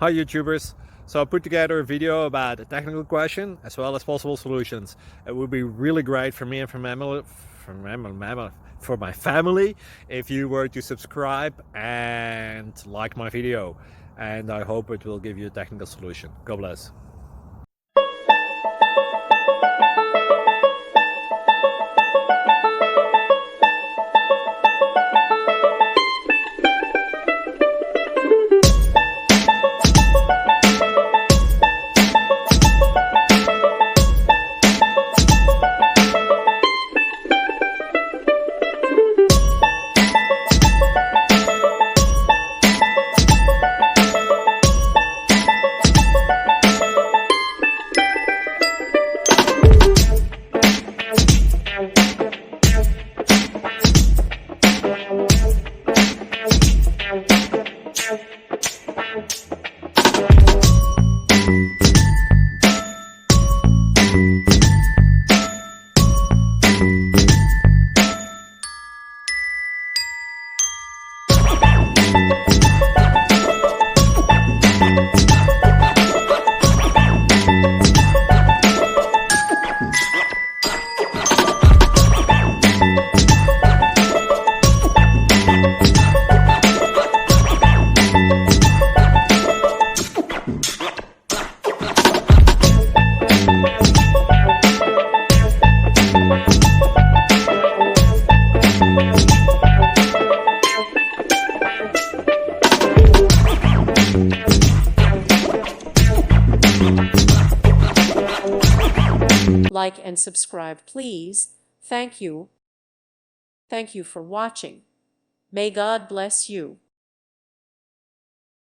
Hi YouTubers! So I put together a video about a technical question as well as possible solutions. It would be really great for me and for my family if you were to subscribe and like my video, and I hope it will give you a technical solution. God bless. Like and subscribe, please. Thank you. Thank you for watching. May God bless you.